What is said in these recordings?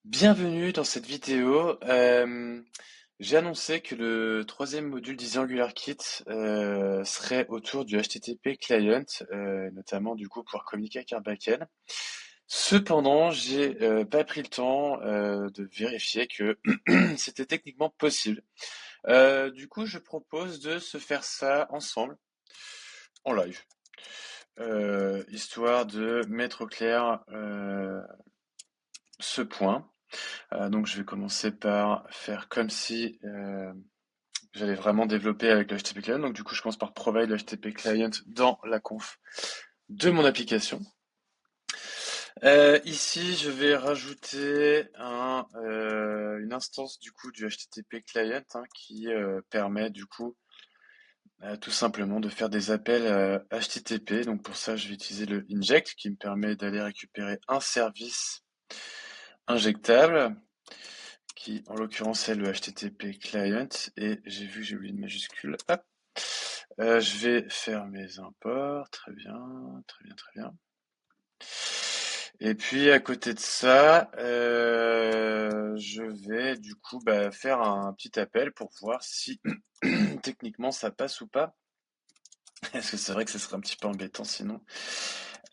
Bienvenue dans cette vidéo. J'ai annoncé que le troisième module d'Easy AngularKit serait autour du HTTP client, notamment du coup pour communiquer avec un backend. Cependant, j'ai pas pris le temps de vérifier que c'était techniquement possible. Du coup, je propose de se faire ça ensemble, en live, histoire de mettre au clair ce point. Donc je vais commencer par faire comme si j'allais vraiment développer avec le HTTP Client. Donc du coup, je commence par provide le HTTP Client dans la conf de mon application. Ici, je vais rajouter une instance du coup du HTTP Client qui permet du coup tout simplement de faire des appels HTTP. Donc pour ça, je vais utiliser le inject qui me permet d'aller récupérer un service injectable qui en l'occurrence est le HTTP client, et j'ai vu que j'ai oublié une majuscule. Hop. Je vais faire mes imports, très bien, très bien, très bien. Et puis à côté de ça, je vais du coup faire un petit appel pour voir si techniquement ça passe ou pas. Parce que c'est vrai que ça serait un petit peu embêtant sinon.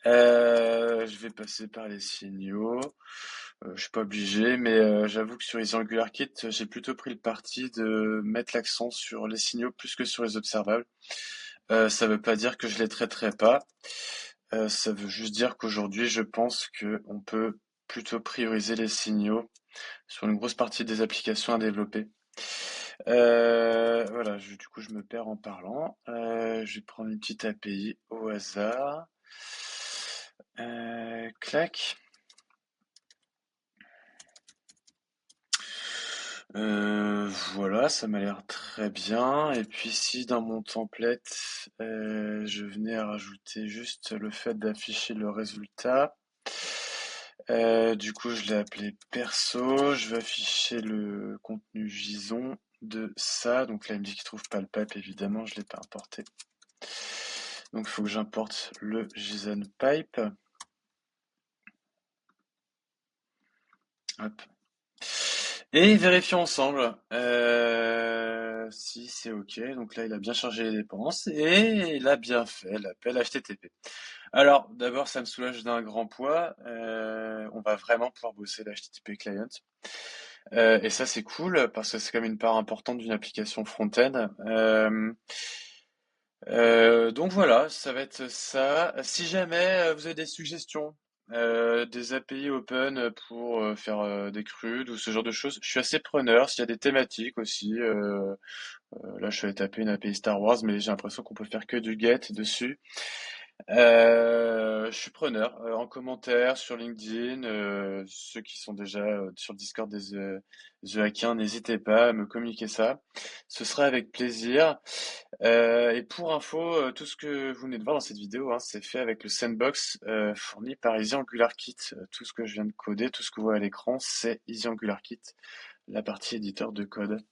Je vais passer par les signaux. Je suis pas obligé, mais j'avoue que sur les AngularKit, j'ai plutôt pris le parti de mettre l'accent sur les signaux plus que sur les observables. Ça veut pas dire que je les traiterai pas. Ça veut juste dire qu'aujourd'hui, je pense que on peut plutôt prioriser les signaux sur une grosse partie des applications à développer. Voilà, du coup, je me perds en parlant. Je vais prendre une petite API au hasard. Clac. Voilà, ça m'a l'air très bien. Et puis si dans mon template, je venais à rajouter juste le fait d'afficher le résultat. Du coup, je l'ai appelé perso. Je vais afficher le contenu JSON de ça. Donc là, il me dit qu'il trouve pas le pipe, évidemment, je l'ai pas importé. Donc il faut que j'importe le JSON pipe. Hop. Et vérifions ensemble si c'est OK. Donc là, il a bien chargé les dépendances et il a bien fait l'appel HTTP. Alors, d'abord, ça me soulage d'un grand poids. On va vraiment pouvoir bosser l'HTTP client. Et ça, c'est cool parce que c'est quand même une part importante d'une application front-end. Donc voilà, ça va être ça. Si jamais vous avez des suggestions, des API open pour faire des CRUD ou ce genre de choses, je suis assez preneur. S'il y a des thématiques aussi, là je vais taper une API Star Wars, mais j'ai l'impression qu'on peut faire que du get dessus. Je suis preneur. En commentaire sur LinkedIn, ceux qui sont déjà sur le Discord The Hackers, n'hésitez pas à me communiquer ça. Ce sera avec plaisir. Et pour info, tout ce que vous venez de voir dans cette vidéo, c'est fait avec le sandbox fourni par Easy AngularKit. Tout ce que je viens de coder, tout ce que vous voyez à l'écran, c'est Easy AngularKit, la partie éditeur de code.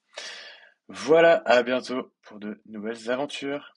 Voilà, à bientôt pour de nouvelles aventures.